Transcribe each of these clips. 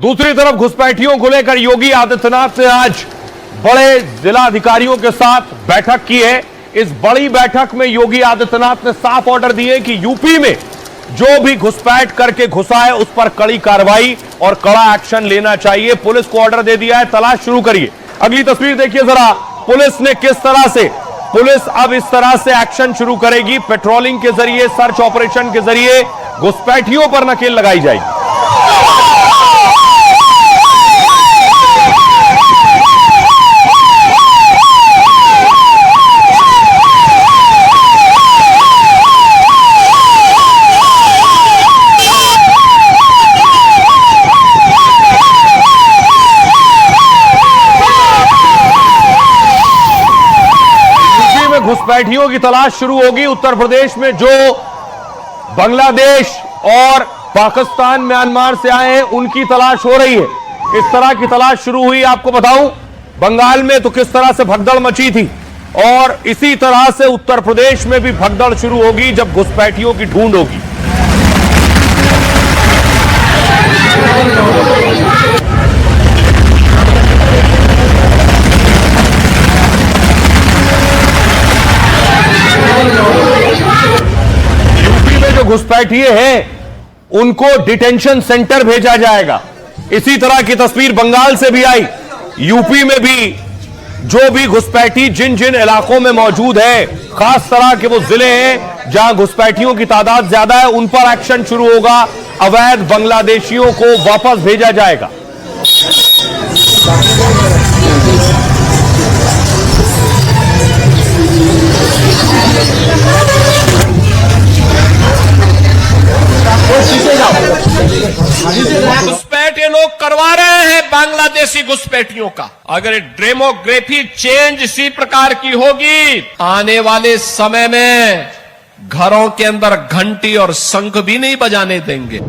दूसरी तरफ घुसपैठियों को लेकर योगी आदित्यनाथ ने आज बड़े जिला अधिकारियों के साथ बैठक की है। इस बड़ी बैठक में योगी आदित्यनाथ ने साफ ऑर्डर दिए कि यूपी में जो भी घुसपैठ करके घुसा है उस पर कड़ी कार्रवाई और कड़ा एक्शन लेना चाहिए। पुलिस को ऑर्डर दे दिया है, तलाश शुरू करिए। अगली तस्वीर देखिए जरा, पुलिस ने किस तरह से, पुलिस अब इस तरह से एक्शन शुरू करेगी। पेट्रोलिंग के जरिए, सर्च ऑपरेशन के जरिए घुसपैठियों पर नकेल लगाई जाएगी। घुसपैठियों की तलाश शुरू होगी। उत्तर प्रदेश में जो बांग्लादेश और पाकिस्तान, म्यांमार से आए हैं उनकी तलाश हो रही है। इस तरह की तलाश शुरू हुई। आपको बताऊं, बंगाल में तो किस तरह से भगदड़ मची थी और इसी तरह से उत्तर प्रदेश में भी भगदड़ शुरू होगी जब घुसपैठियों की ढूंढ होगी। घुसपैठिए हैं उनको डिटेंशन सेंटर भेजा जाएगा। इसी तरह की तस्वीर बंगाल से भी आई। यूपी में भी जो भी घुसपैठी जिन जिन इलाकों में मौजूद है, खास तरह के वो जिले हैं जहां घुसपैठियों की तादाद ज्यादा है, उन पर एक्शन शुरू होगा। अवैध बांग्लादेशियों को वापस भेजा जाएगा। घुसपैठ ये लोग करवा रहे हैं बांग्लादेशी घुसपैठियों का। अगर डेमोग्राफी चेंज इसी प्रकार की होगी, आने वाले समय में घरों के अंदर घंटी और शंख भी नहीं बजाने देंगे।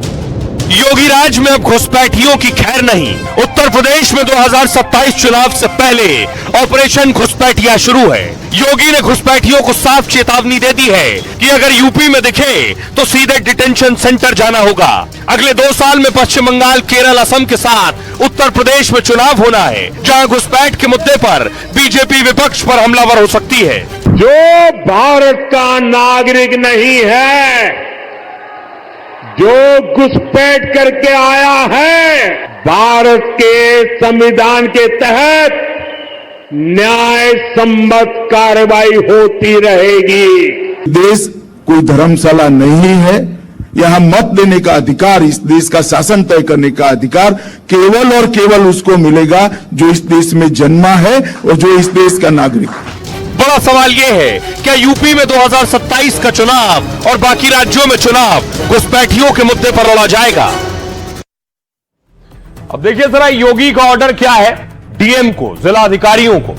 योगी राज में अब घुसपैठियों की खैर नहीं। उत्तर प्रदेश में 2027 चुनाव से पहले ऑपरेशन घुसपैठिया शुरू है। योगी ने घुसपैठियों को साफ चेतावनी दे दी है कि अगर यूपी में दिखे तो सीधे डिटेंशन सेंटर जाना होगा। अगले 2 साल में पश्चिम बंगाल, केरल, असम के साथ उत्तर प्रदेश में चुनाव होना है, जहां घुसपैठ के मुद्दे पर बीजेपी विपक्ष पर हमलावर हो सकती है। जो भारत का नागरिक नहीं है, जो घुसपैठ करके आया है, भारत के संविधान के तहत न्याय सम्मत कार्रवाई होती रहेगी। देश कोई धर्मशाला नहीं है। यहाँ मत देने का अधिकार, इस देश का शासन तय करने का अधिकार केवल और केवल उसको मिलेगा जो इस देश में जन्मा है और जो इस देश का नागरिक है। बड़ा सवाल यह है, क्या यूपी में 2027 का चुनाव और बाकी राज्यों में चुनाव घुसपैठियों के मुद्दे पर लड़ा जाएगा? अब देखिए जरा योगी का ऑर्डर क्या है। डीएम को, जिला अधिकारियों को,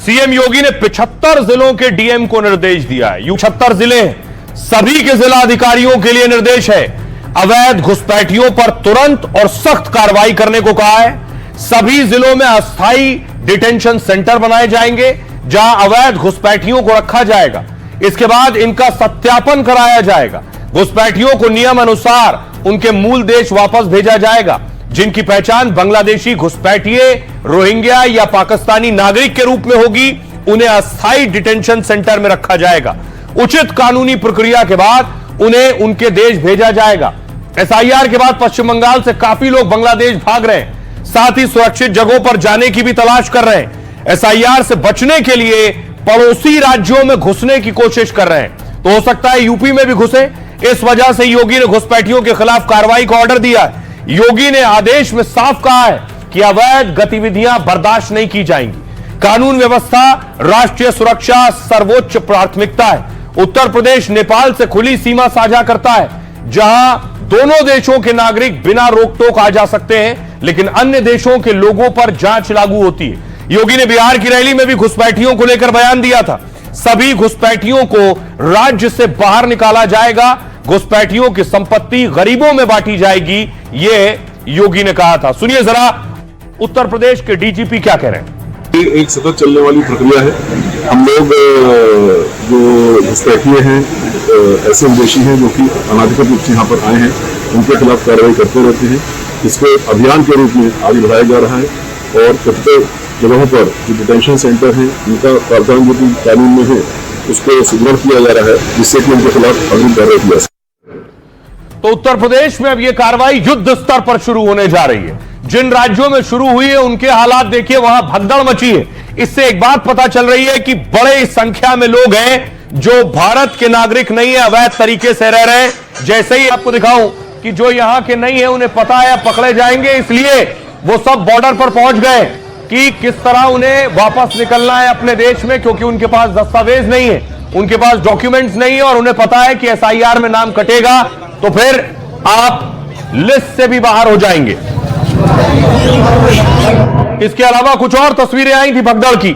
सीएम योगी ने 75 जिलों के डीएम को निर्देश दिया है। 76 जिले हैं, सभी के जिला अधिकारियों के लिए निर्देश है। अवैध घुसपैठियों पर तुरंत और सख्त कार्रवाई करने को कहा है। सभी जिलों में अस्थायी डिटेंशन सेंटर बनाए जाएंगे जहां अवैध घुसपैठियों को रखा जाएगा। इसके बाद इनका सत्यापन कराया जाएगा। घुसपैठियों को नियम अनुसार उनके मूल देश वापस भेजा जाएगा। जिनकी पहचान बांग्लादेशी घुसपैठिए, रोहिंग्या या पाकिस्तानी नागरिक के रूप में होगी, उन्हें अस्थायी डिटेंशन सेंटर में रखा जाएगा। उचित कानूनी प्रक्रिया के बाद उन्हें उनके देश भेजा जाएगा। एसआईआर के बाद पश्चिम बंगाल से काफी लोग बांग्लादेश भाग रहे हैं, साथ ही सुरक्षित जगहों पर जाने की भी तलाश कर रहे हैं। एसआईआर से बचने के लिए पड़ोसी राज्यों में घुसने की कोशिश कर रहे हैं, तो हो सकता है यूपी में भी घुसे। इस वजह से योगी ने घुसपैठियों के खिलाफ कार्रवाई का ऑर्डर दिया है। योगी ने आदेश में साफ कहा है कि अवैध गतिविधियां बर्दाश्त नहीं की जाएंगी। कानून व्यवस्था, राष्ट्रीय सुरक्षा सर्वोच्च प्राथमिकता है। उत्तर प्रदेश नेपाल से खुली सीमा साझा करता है, जहां दोनों देशों के नागरिक बिना रोक टोक आ जा सकते हैं, लेकिन अन्य देशों के लोगों पर जांच लागू होती है। योगी ने बिहार की रैली में भी घुसपैठियों को लेकर बयान दिया था। सभी घुसपैठियों को राज्य से बाहर निकाला जाएगा। घुसपैठियों की संपत्ति गरीबों में बांटी जाएगी, यह योगी ने कहा था। सुनिए जरा उत्तर प्रदेश के डीजीपी क्या कह रहे हैं। एक सतत चलने वाली प्रक्रिया है। हम लोग जो घुसपैठिए हैं, ऐसे विदेशी हैं जो कि अनाधिकृत रूप से यहाँ पर आए हैं, उनके खिलाफ कार्रवाई करते रहते हैं। इसको अभियान के रूप में आगे बढ़ाया जा रहा है और प्रत्येक जगहों पर जो डिटेंशन सेंटर हैं उनका प्रावधान जो कि कानून में है उसको सुदृढ़ किया जा रहा है जिससे कि उनके खिलाफ अग्रिम कार्रवाई की जा सके। तो उत्तर प्रदेश में अब यह कार्रवाई युद्ध स्तर पर शुरू होने जा रही है। जिन राज्यों में शुरू हुई है उनके हालात देखिए, वहां भगदड़ मची है। इससे एक बात पता चल रही है कि बड़े संख्या में लोग हैं जो भारत के नागरिक नहीं है, अवैध तरीके से रह रहे हैं। जैसे ही आपको दिखाऊं कि जो यहां के नहीं है उन्हें पता है पकड़े जाएंगे, इसलिए वो सब बॉर्डर पर पहुंच गए कि किस तरह उन्हें वापस निकलना है अपने देश में, क्योंकि उनके पास दस्तावेज नहीं है, उनके पास डॉक्यूमेंट्स नहीं है और उन्हें पता है कि एसआईआर में नाम कटेगा तो फिर आप लिस्ट से भी बाहर हो जाएंगे। इसके अलावा कुछ और तस्वीरें आई थी भगदड़ की।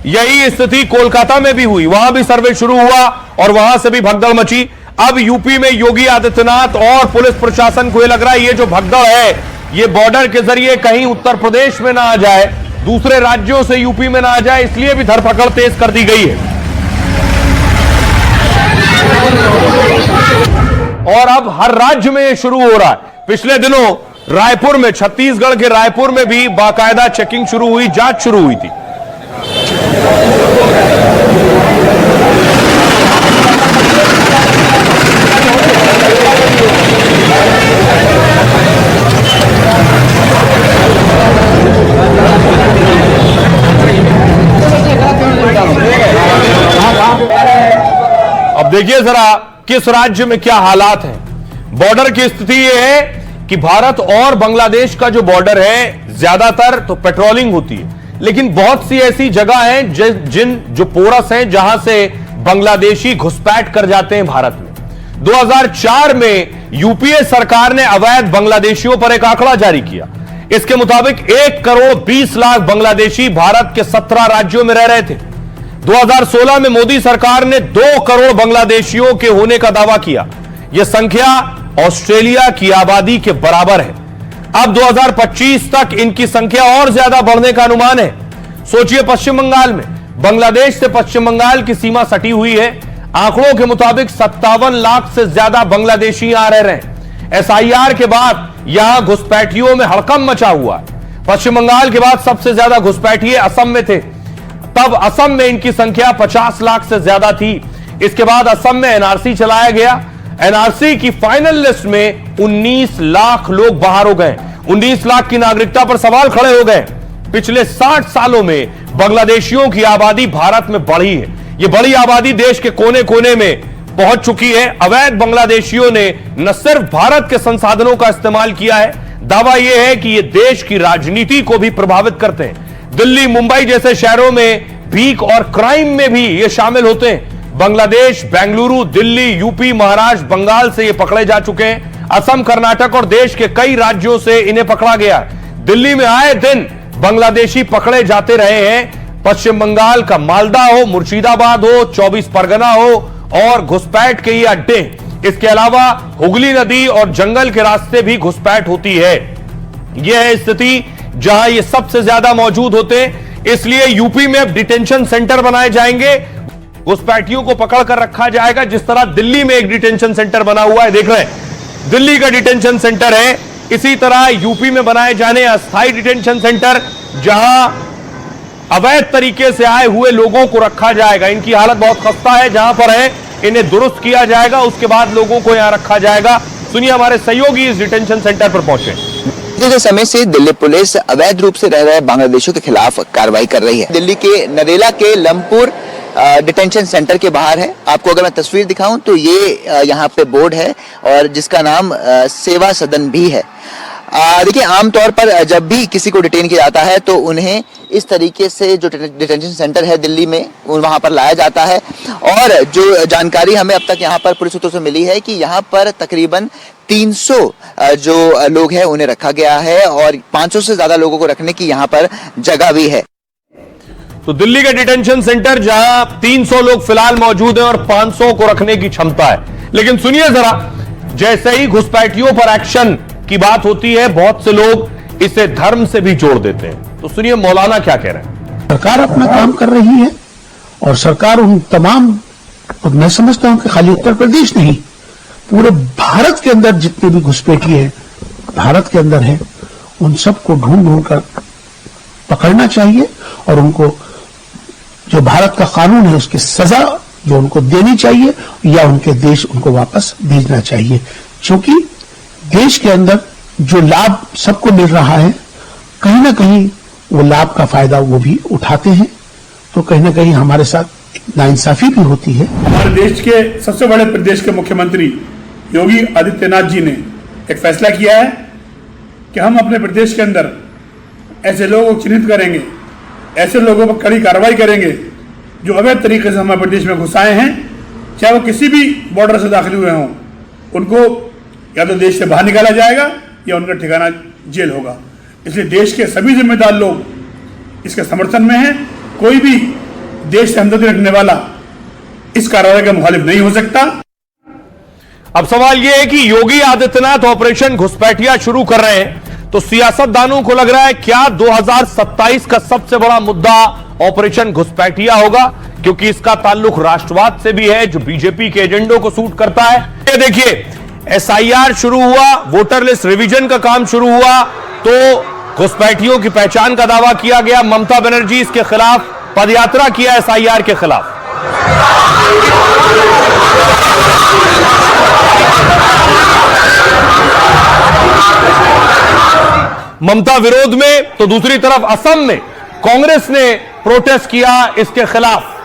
यही स्थिति कोलकाता में भी हुई, वहां भी सर्वे शुरू हुआ और वहां से भी भगदड़ मची। अब यूपी में योगी आदित्यनाथ और पुलिस प्रशासन को यह लग रहा है ये जो भगदड़ है ये बॉर्डर के जरिए कहीं उत्तर प्रदेश में ना आ जाए, दूसरे राज्यों से यूपी में ना आ जाए, इसलिए भी धरपकड़ तेज कर दी गई है। और अब हर राज्य में शुरू हो रहा है। पिछले दिनों रायपुर में, छत्तीसगढ़ के रायपुर में भी बाकायदा चेकिंग शुरू हुई, जांच शुरू हुई थी। अब देखिए जरा किस राज्य में क्या हालात हैं। बॉर्डर की स्थिति यह है कि भारत और बांग्लादेश का जो बॉर्डर है ज्यादातर तो पेट्रोलिंग होती है, लेकिन बहुत सी ऐसी जगह हैं जिन जो पोरस हैं जहां से बांग्लादेशी घुसपैठ कर जाते हैं भारत में। 2004 में यूपीए सरकार ने अवैध बांग्लादेशियों पर एक आंकड़ा जारी किया। इसके मुताबिक 1 करोड़ 20 लाख बांग्लादेशी भारत के 17 राज्यों में रह रहे थे। 2016 में मोदी सरकार ने 2 करोड़ बांग्लादेशियों के होने का दावा किया। यह संख्या ऑस्ट्रेलिया की आबादी के बराबर है। अब 2025 तक इनकी संख्या और ज्यादा बढ़ने का अनुमान है। सोचिए, पश्चिम बंगाल में बांग्लादेश से पश्चिम बंगाल की सीमा सटी हुई है। आंकड़ों के मुताबिक 57 लाख से ज्यादा बांग्लादेशी यहां रह रहे हैं। एसआईआर के बाद यहां घुसपैठियों में हड़कंप मचा हुआ है। पश्चिम बंगाल के बाद सबसे ज्यादा घुसपैठिए असम में थे, तब असम में इनकी संख्या 50 लाख से ज्यादा थी। इसके बाद असम में एनआरसी चलाया गया। एनआरसी की फाइनल लिस्ट में 19 लाख लोग बाहर हो गए। 19 लाख की नागरिकता पर सवाल खड़े हो गए। पिछले 60 सालों में बांग्लादेशियों की आबादी भारत में बढ़ी है। यह बड़ी आबादी देश के कोने कोने में पहुंच चुकी है। अवैध बांग्लादेशियों ने न सिर्फ भारत के संसाधनों का इस्तेमाल किया है, दावा यह है कि यह देश की राजनीति को भी प्रभावित करते हैं। दिल्ली, मुंबई जैसे शहरों में भीख और क्राइम में भी ये शामिल होते हैं। बांग्लादेश, बेंगलुरु, दिल्ली, यूपी, महाराष्ट्र, बंगाल से ये पकड़े जा चुके हैं। असम, कर्नाटक और देश के कई राज्यों से इन्हें पकड़ा गया। दिल्ली में आए दिन बांग्लादेशी पकड़े जाते रहे हैं। पश्चिम बंगाल का मालदा हो, मुर्शिदाबाद हो, 24 परगना हो और घुसपैठ के ये अड्डे। इसके अलावा हुगली नदी और जंगल के रास्ते भी घुसपैठ होती है। यह है स्थिति जहां ये सबसे ज्यादा मौजूद होते हैं। इसलिए यूपी में अब डिटेंशन सेंटर बनाए जाएंगे, घुसपैठियों को पकड़ कर रखा जाएगा। जिस तरह दिल्ली में एक डिटेंशन सेंटर बना हुआ है, देख रहे हैं, दिल्ली का डिटेंशन सेंटर है। इसी तरह यूपी में बनाए जाने अस्थायी डिटेंशन सेंटर, जहां अवैध तरीके से आए हुए लोगों को रखा जाएगा। इनकी हालत बहुत खस्ता है, जहां पर है इन्हें दुरुस्त किया जाएगा, उसके बाद लोगों को यहां रखा जाएगा। सुनिए, हमारे सहयोगी इस डिटेंशन सेंटर पर पहुंचे। पिछले समय से दिल्ली पुलिस अवैध रूप से रह रहे बांग्लादेशियों के खिलाफ कार्रवाई कर रही है। दिल्ली के नरेला के लमपुर डिटेंशन सेंटर के बाहर है। आपको अगर मैं तस्वीर दिखाऊं तो ये यहाँ पे बोर्ड है और जिसका नाम सेवा सदन भी है। देखिए, आमतौर पर जब भी किसी को डिटेन किया जाता है तो उन्हें इस तरीके से जो डिटेंशन सेंटर है दिल्ली में वहां पर लाया जाता है। और जो जानकारी हमें अब तक यहाँ पर पुलिस सूत्रों से मिली है कि यहाँ पर तकरीबन 300 जो लोग हैं उन्हें रखा गया है और 500 से ज्यादा लोगों को रखने की यहाँ पर जगह भी है। तो दिल्ली का डिटेंशन सेंटर जहां 300 लोग फिलहाल मौजूद हैं और 500 को रखने की क्षमता है। लेकिन सुनिए जरा, जैसे ही घुसपैठियों पर एक्शन की बात होती है, बहुत से लोग इसे धर्म से भी जोड़ देते हैं। तो सुनिए मौलाना क्या कह रहे हैं। सरकार अपना काम कर रही है और सरकार उन तमाम, मैं समझता हूं कि खाली उत्तर प्रदेश नहीं, पूरे भारत के अंदर जितने भी घुसपैठी है भारत के अंदर है, उन सबको ढूंढ ढूंढ कर पकड़ना चाहिए और उनको जो भारत का कानून है उसकी सजा जो उनको देनी चाहिए या उनके देश उनको वापस भेजना चाहिए, क्योंकि देश के अंदर जो लाभ सबको मिल रहा है कहीं ना कहीं वो लाभ का फायदा वो भी उठाते हैं, तो कहीं ना कहीं हमारे साथ नाइंसाफी भी होती है। हमारे देश के सबसे बड़े प्रदेश के मुख्यमंत्री योगी आदित्यनाथ जी ने एक फैसला किया है कि हम अपने प्रदेश के अंदर ऐसे लोगों को चिन्हित करेंगे, ऐसे लोगों पर कड़ी कार्रवाई करेंगे जो अवैध तरीके से हमारे प्रदेश में घुसाए हैं, चाहे वो किसी भी बॉर्डर से दाखिल हुए हों, उनको या तो देश से बाहर निकाला जाएगा या उनका ठिकाना जेल होगा। इसलिए देश के सभी जिम्मेदार लोग इसके समर्थन में हैं। कोई भी देश से हमदर्दी रखने वाला इस कार्रवाई का मुखालिफ नहीं हो सकता। अब सवाल यह है कि योगी आदित्यनाथ ऑपरेशन घुसपैठिया शुरू कर रहे हैं, तो सियासतदानों को लग रहा है क्या 2027 का सबसे बड़ा मुद्दा ऑपरेशन घुसपैठिया होगा, क्योंकि इसका ताल्लुक राष्ट्रवाद से भी है जो बीजेपी के एजेंडों को सूट करता है। ये देखिए, एसआईआर शुरू हुआ, वोटर लिस्ट रिवीजन का काम शुरू हुआ, तो घुसपैठियों की पहचान का दावा किया गया। ममता बनर्जी इसके खिलाफ पदयात्रा किया एसआईआर के खिलाफ। ममता विरोध में, तो दूसरी तरफ असम में कांग्रेस ने प्रोटेस्ट किया इसके खिलाफ।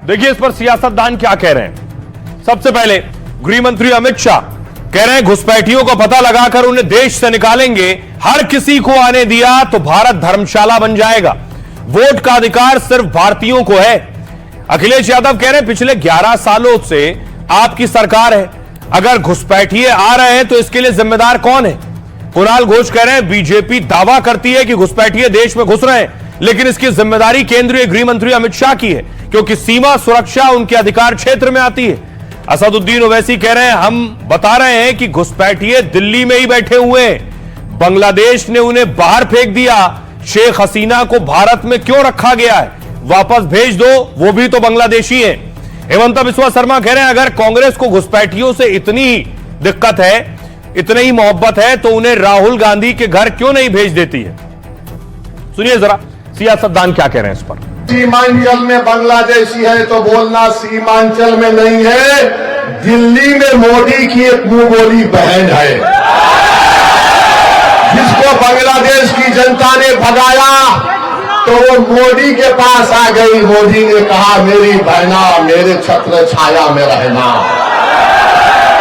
देखिए इस पर सियासतदान क्या कह रहे हैं। सबसे पहले गृह मंत्री अमित शाह कह रहे हैं घुसपैठियों को पता लगाकर उन्हें देश से निकालेंगे, हर किसी को आने दिया तो भारत धर्मशाला बन जाएगा, वोट का अधिकार सिर्फ भारतीयों को है। अखिलेश यादव कह रहे हैं पिछले 11 सालों से आपकी सरकार है, अगर घुसपैठिए आ रहे हैं तो इसके लिए जिम्मेदार कौन है। कुणाल घोष कह रहे हैं बीजेपी दावा करती है कि घुसपैठिए देश में घुस रहे हैं, लेकिन इसकी जिम्मेदारी केंद्रीय गृह मंत्री अमित शाह की है, क्योंकि सीमा सुरक्षा उनके अधिकार क्षेत्र में आती है। असदुद्दीन ओवैसी कह रहे हैं हम बता रहे हैं कि घुसपैठिए दिल्ली में ही बैठे हुए हैं, बांग्लादेश ने उन्हें बाहर फेंक दिया, शेख हसीना को भारत में क्यों रखा गया है, वापस भेज दो, वो भी तो बांग्लादेशी है। हेमंत बिस्वा शर्मा कह रहे हैं अगर कांग्रेस को घुसपैठियों से इतनी दिक्कत है, इतनी ही मोहब्बत है, तो उन्हें राहुल गांधी के घर क्यों नहीं भेज देती है। सुनिए जरा सियासतदान क्या कह रहे हैं इस पर। सीमांचल में बांग्लादेशी है तो बोलना सीमांचल में नहीं है, दिल्ली में मोदी की एक मुंह बोली बहन है, जिसको बांग्लादेश की जनता ने भगाया तो वो मोदी के पास आ गई। मोदी ने कहा मेरी बहना मेरे छत्र छाया में रहना।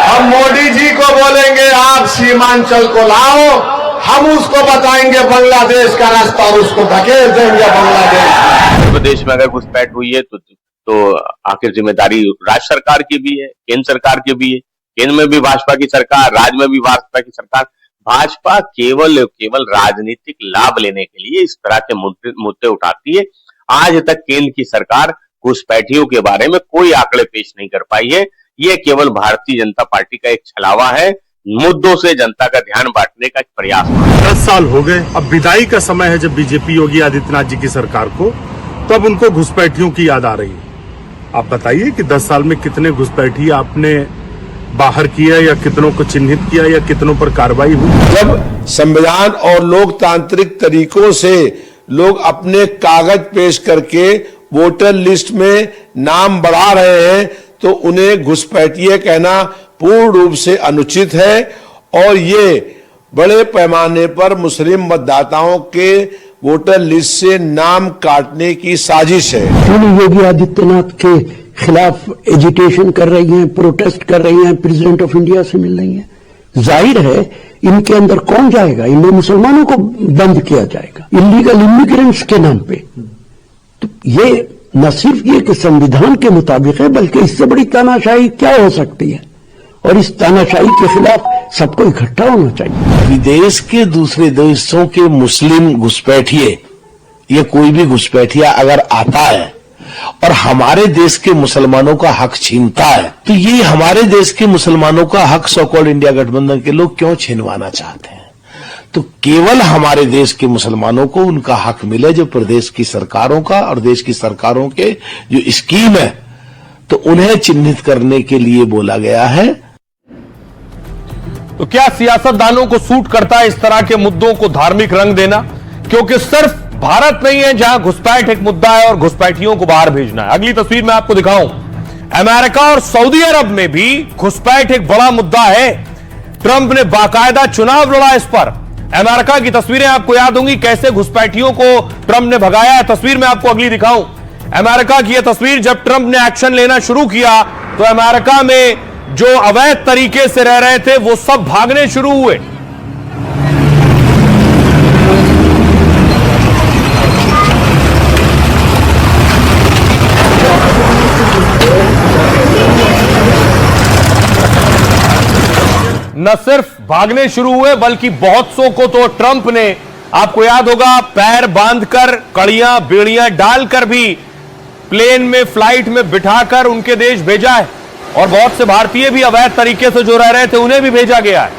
हम मोदी जी को बोलेंगे आप सीमांचल को लाओ, हम उसको बताएंगे बांग्लादेश का रास्ता और उसको धकेल देंगे बांग्लादेश। प्रदेश में अगर घुसपैठ हुई है तो आखिर जिम्मेदारी राज्य सरकार की भी है, केंद्र सरकार की भी है। केंद्र में भी भाजपा की सरकार, राज्य में भी भाजपा की सरकार। भाजपा केवल राजनीतिक लाभ लेने के लिए इस तरह के मुद्दे उठाती है। आज तक केंद्र की सरकार घुसपैठियों के बारे में कोई आंकड़े पेश नहीं कर पाई है। ये केवल भारतीय जनता पार्टी का एक छलावा है, मुद्दों से जनता का ध्यान बांटने का एक प्रयास। 10 साल हो गए, अब विदाई का समय है जब बीजेपी योगी आदित्यनाथ जी की सरकार को, तब उनको घुसपैठियों की याद आ रही है। आप बताइए कि 10 साल में कितने घुसपैठी आपने बाहर किया या कितनों को चिन्हित किया या कितनों पर कार्रवाई हुई। जब संविधान और लोकतांत्रिक तरीकों से लोग अपने कागज पेश करके वोटर लिस्ट में नाम बढ़ा रहे हैं तो उन्हें घुसपैठिए कहना पूर्ण रूप से अनुचित है और ये बड़े पैमाने पर मुस्लिम मतदाताओं के वोटर लिस्ट से नाम काटने की साजिश है। योगी आदित्यनाथ के खिलाफ एजिटेशन कर रही हैं, प्रोटेस्ट कर रही हैं, प्रेसिडेंट ऑफ इंडिया से मिल रही हैं। जाहिर है इनके अंदर कौन जाएगा, इनमें मुसलमानों को बंद किया जाएगा इलीगल इमिग्रेंट्स के नाम पे। तो ये न सिर्फ ये कि संविधान के मुताबिक है, बल्कि इससे बड़ी तानाशाही क्या हो सकती है, और इस तानाशाही के खिलाफ सबको इकट्ठा होना चाहिए। विदेश के दूसरे देशों के मुस्लिम घुसपैठिए या कोई भी घुसपैठिया अगर आता है और हमारे देश के मुसलमानों का हक छीनता है, तो ये हमारे देश के मुसलमानों का हक सो कॉल्ड इंडिया गठबंधन के लोग क्यों छीनवाना चाहते हैं। तो केवल हमारे देश के मुसलमानों को उनका हक मिले जो प्रदेश की सरकारों का और देश की सरकारों के जो स्कीम है तो उन्हें चिन्हित करने के लिए बोला गया है। तो क्या सियासतदानों को सूट करता है इस तरह के मुद्दों को धार्मिक रंग देना? क्योंकि सिर्फ भारत नहीं है जहां घुसपैठ एक मुद्दा है और घुसपैठियों को बाहर भेजना है। अगली तस्वीर में आपको दिखाऊं, अमेरिका और सऊदी अरब में भी घुसपैठ एक बड़ा मुद्दा है। ट्रंप ने बाकायदा चुनाव लड़ा इस पर। अमेरिका की तस्वीरें आपको याद होंगी, कैसे घुसपैठियों को ट्रंप ने भगाया है। तस्वीर में आपको अगली दिखाऊं, अमेरिका की यह तस्वीर। जब ट्रंप ने एक्शन लेना शुरू किया तो अमेरिका में जो अवैध तरीके से रह रहे थे वो सब भागने शुरू हुए। न सिर्फ भागने शुरू हुए बल्कि बहुत सौ को तो ट्रंप ने, आपको याद होगा, पैर बांधकर कड़ियां बेड़ियां डालकर भी प्लेन में फ्लाइट में बिठाकर उनके देश भेजा है। और बहुत से भारतीय भी अवैध तरीके से जो रह रहे थे उन्हें भी भेजा गया है।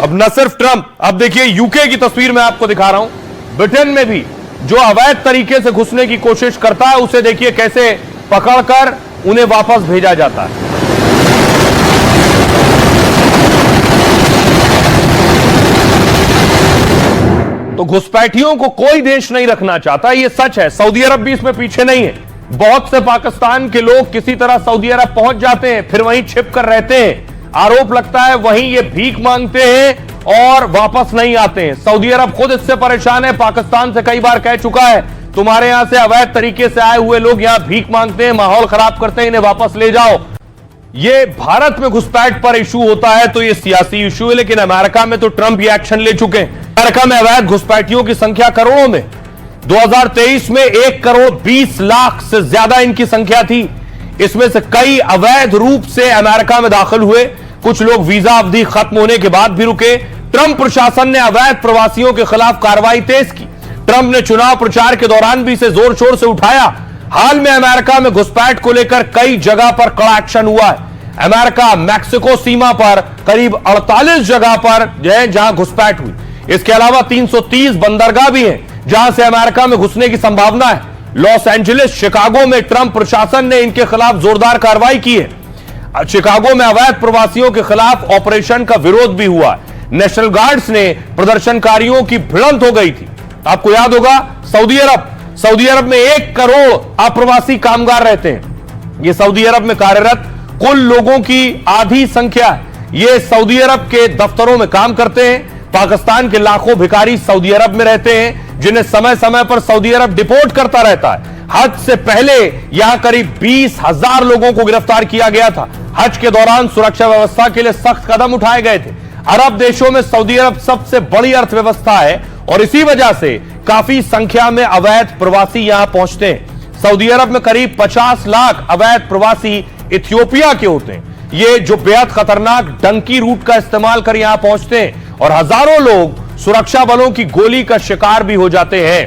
अब न सिर्फ ट्रंप, अब देखिए यूके की तस्वीर मैं आपको दिखा रहा हूं। ब्रिटेन में भी जो अवैध तरीके से घुसने की कोशिश करता है उसे देखिए कैसे पकड़कर उन्हें वापस भेजा जाता है। तो घुसपैठियों को कोई देश नहीं रखना चाहता, यह सच है। सऊदी अरब भी इसमें पीछे नहीं है। बहुत से पाकिस्तान के लोग किसी तरह सऊदी अरब पहुंच जाते हैं, फिर वहीं छिप कर रहते हैं। आरोप लगता है वहीं ये भीख मांगते हैं और वापस नहीं आते हैं। सऊदी अरब खुद इससे परेशान है, पाकिस्तान से कई बार कह चुका है तुम्हारे यहां से अवैध तरीके से आए हुए लोग यहां भीख मांगते हैं, माहौल खराब करते हैं, इन्हें वापस ले जाओ। ये भारत में घुसपैठ पर इशू होता है तो ये सियासी इशू है, लेकिन अमेरिका में तो ट्रंप ये एक्शन ले चुके हैं। अमेरिका में अवैध घुसपैठियों की संख्या करोड़ों में, 2023 में 1 करोड़ 20 लाख से ज्यादा इनकी संख्या थी। इसमें से कई अवैध रूप से अमेरिका में दाखिल हुए, कुछ लोग वीजा अवधि खत्म होने के बाद भी रुके। ट्रंप प्रशासन ने अवैध प्रवासियों के खिलाफ कार्रवाई तेज की। ट्रंप ने चुनाव प्रचार के दौरान भी इसे जोर शोर से उठाया। हाल में अमेरिका में घुसपैठ को लेकर कई जगह पर कड़ा एक्शन हुआ है। अमेरिका मैक्सिको सीमा पर करीब 48 जगह पर जहां घुसपैठ हुई। इसके अलावा 330 बंदरगाह भी हैं जहां से अमेरिका में घुसने की संभावना है। लॉस एंजलिस, शिकागो में ट्रंप प्रशासन ने इनके खिलाफ जोरदार कार्रवाई की है। शिकागो में अवैध प्रवासियों के खिलाफ ऑपरेशन का विरोध भी हुआ है। नेशनल गार्ड्स ने प्रदर्शनकारियों की भिड़ंत हो गई थी। आपको याद होगा सऊदी अरब में 1 करोड़ अप्रवासी कामगार रहते हैं। ये सऊदी अरब में कार्यरत कुल लोगों की आधी संख्या है। ये सऊदी अरब के दफ्तरों में काम करते हैं। पाकिस्तान के लाखों भिखारी सऊदी अरब में रहते हैं, जिन्हें समय समय पर सऊदी अरब डिपोर्ट करता रहता है। हज से पहले यहां करीब 20,000 लोगों को गिरफ्तार किया गया था। हज के दौरान सुरक्षा व्यवस्था के लिए सख्त कदम उठाए गए थे। अरब देशों में सऊदी अरब सबसे बड़ी अर्थव्यवस्था है और इसी वजह से काफी संख्या में अवैध प्रवासी यहां पहुंचते हैं। सऊदी अरब में करीब 50 लाख अवैध प्रवासी इथियोपिया के होते हैं। ये जो बेहद खतरनाक डंकी रूट का इस्तेमाल कर यहां पहुंचते हैं और हजारों लोग सुरक्षा बलों की गोली का शिकार भी हो जाते हैं।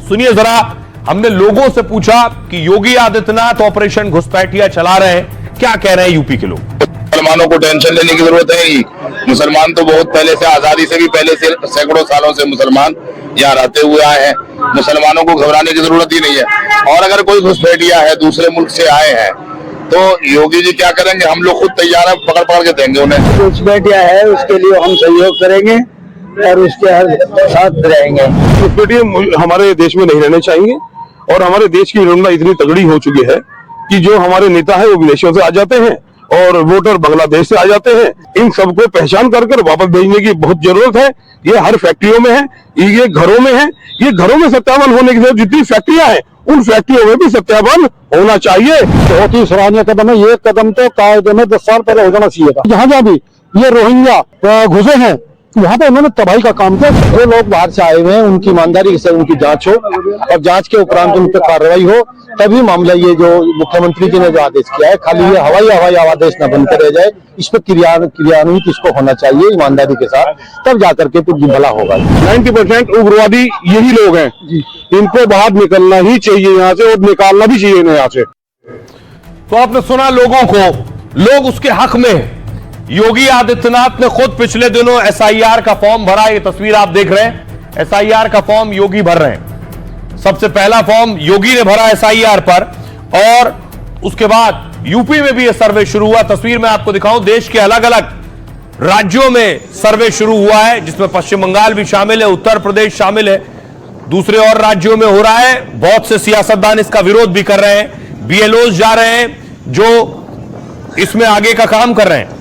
सुनिए जरा, हमने लोगों से पूछा कि योगी आदित्यनाथ ऑपरेशन घुसपैठिया चला रहे हैं, क्या कह रहे हैं यूपी के लोग। मुसलमानों को टेंशन लेने की जरूरत है ही। मुसलमान तो बहुत पहले से, आजादी से भी पहले से सैकड़ों सालों से मुसलमान यहाँ रहते हुए आए हैं। मुसलमानों को घबराने की जरूरत ही नहीं है। और अगर कोई घुसपैठिया है, दूसरे मुल्क से आए हैं, तो योगी जी क्या करेंगे? हम लोग खुद तैयार हैं, पकड़ पकड़ के देंगे उन्हें। घुसपैठिया है उसके लिए हम सहयोग करेंगे और उसके साथ रहेंगे। घुसपैठिया हमारे देश में नहीं रहने चाहिए और हमारे देश की विडंबना इतनी तगड़ी हो चुकी है कि जो हमारे नेता है वो विदेशों से आ जाते हैं और वोटर बांग्लादेश से आ जाते हैं। इन सबको पहचान कर वापस भेजने की बहुत जरूरत है। ये हर फैक्ट्रियों में है, ये घरों में है। ये घरों में सत्यापन होने के साथ जितनी फैक्ट्रियां हैं उन फैक्ट्रियों में भी सत्यापन होना चाहिए। बहुत ही सराहनीय कदम है। ये कदम तो कायदे में 10 साल पहले हो जाना चाहिए था। जहाँ जहाँ भी ये रोहिंग्या घुसे हैं वहाँ पे उन्होंने तबाही का काम किया। जो लोग बाहर से आए हुए हैं उनकी ईमानदारी से उनकी जांच हो और जांच के उपरांत उन पर कार्रवाई हो, तभी मामला ये जो मुख्यमंत्री जी ने जो आदेश किया है, खाली ये हवाई आदेश न बनकर रह जाए, इस पर क्रियान्वित इसको होना चाहिए ईमानदारी के साथ, तब जाकर के कुछ भला होगा। 90% उग्रवादी यही लोग हैं, इनको बाहर निकलना ही चाहिए यहाँ से और निकालना भी चाहिए इन्हें यहाँ से। तो आपने सुना लोगों को, लोग उसके हक में हैं। योगी आदित्यनाथ ने खुद पिछले दिनों एसआईआर का फॉर्म भरा। ये तस्वीर आप देख रहे हैं, एसआईआर का फॉर्म योगी भर रहे हैं। सबसे पहला फॉर्म योगी ने भरा एसआईआर पर, और उसके बाद यूपी में भी यह सर्वे शुरू हुआ। तस्वीर में आपको दिखाऊं, देश के अलग अलग राज्यों में सर्वे शुरू हुआ है, जिसमें पश्चिम बंगाल भी शामिल है, उत्तर प्रदेश शामिल है, दूसरे और राज्यों में हो रहा है। बहुत से सियासतदान इसका विरोध भी कर रहे हैं, बीएलओ जा रहे हैं जो इसमें आगे का काम कर रहे हैं।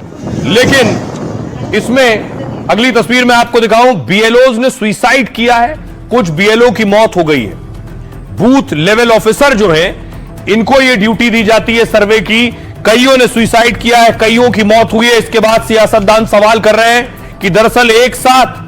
लेकिन इसमें अगली तस्वीर में आपको दिखाऊं, बीएलओज ने सुसाइड किया है, कुछ बीएलओ की मौत हो गई है। बूथ लेवल ऑफिसर जो है, इनको यह ड्यूटी दी जाती है सर्वे की, कईयों ने सुसाइड किया है, कईयों की मौत हुई है। इसके बाद सियासतदान सवाल कर रहे हैं कि दरअसल एक साथ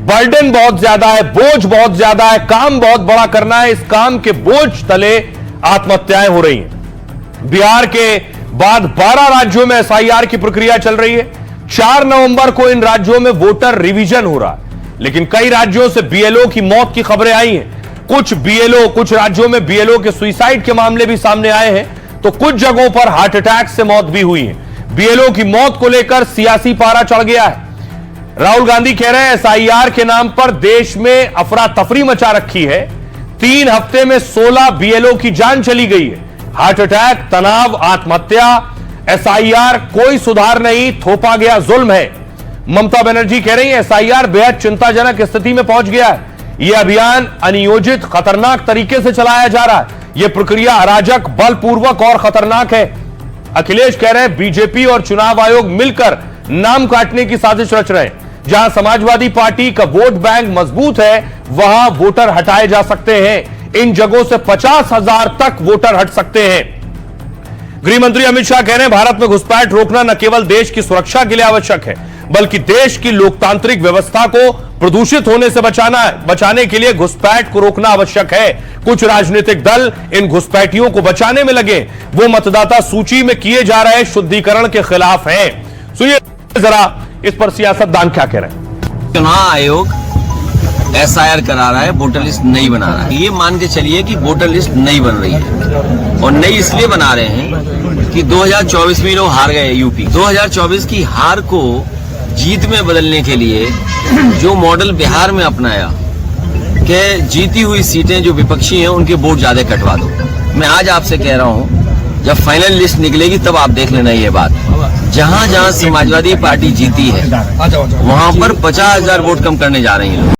बर्डन बहुत ज्यादा है, बोझ बहुत ज्यादा है, काम बहुत बड़ा करना है, इस काम के बोझ तले आत्महत्याएं हो रही हैं। बिहार के बाद 12 राज्यों में एसआईआर की प्रक्रिया चल रही है। 4 नवंबर को इन राज्यों में वोटर रिवीजन हो रहा है, लेकिन कई राज्यों से बीएलओ की मौत की खबरें आई हैं। कुछ राज्यों में बीएलओ के सुसाइड के मामले भी सामने आए हैं, तो कुछ जगहों पर हार्ट अटैक से मौत भी हुई है। बीएलओ की मौत को लेकर सियासी पारा चढ़ गया है। राहुल गांधी कह रहे हैं एसआईआर के नाम पर देश में अफरा तफरी मचा रखी है। 3 हफ्ते में 16 बीएलओ की जान चली गई है। हार्ट अटैक, तनाव, आत्महत्या, एसआईआर कोई सुधार नहीं, थोपा गया जुल्म है। ममता बनर्जी कह रही है एसआईआर बेहद चिंताजनक स्थिति में पहुंच गया है। यह अभियान अनियोजित, खतरनाक तरीके से चलाया जा रहा है। यह प्रक्रिया अराजक, बलपूर्वक और खतरनाक है। अखिलेश कह रहे हैं बीजेपी और चुनाव आयोग मिलकर नाम काटने की साजिश रच रहे हैं। जहां समाजवादी पार्टी का वोट बैंक मजबूत है, वहां वोटर हटाए जा सकते हैं। इन जगहों से 50,000 तक वोटर हट सकते हैं। गृह मंत्री अमित शाह कह रहे हैं भारत में घुसपैठ रोकना न केवल देश की सुरक्षा के लिए आवश्यक है, बल्कि देश की लोकतांत्रिक व्यवस्था को प्रदूषित होने से बचाने के लिए घुसपैठ को रोकना आवश्यक है। कुछ राजनीतिक दल इन घुसपैठियों को बचाने में लगे, वो मतदाता सूची में किए जा रहे शुद्धिकरण के खिलाफ हैं। सुनिए जरा इस पर सियासतदान क्या कह रहे हैं। चुनाव आयोग एसआईआर करा रहा है, वोटर लिस्ट नहीं बना रहा है। ये मान के चलिए कि वोटर लिस्ट नहीं बन रही है, और नई इसलिए बना रहे हैं कि 2024 में लोग हार गए यूपी। 2024 की हार को जीत में बदलने के लिए जो मॉडल बिहार में अपनाया कि जीती हुई सीटें जो विपक्षी हैं उनके वोट ज्यादा कटवा दो। मैं आज आपसे कह रहा हूं, जब फाइनल लिस्ट निकलेगी तब आप देख लेना ये बात। जहां जहां समाजवादी पार्टी जीती है वहां पर 50,000 वोट कम करने जा रही है।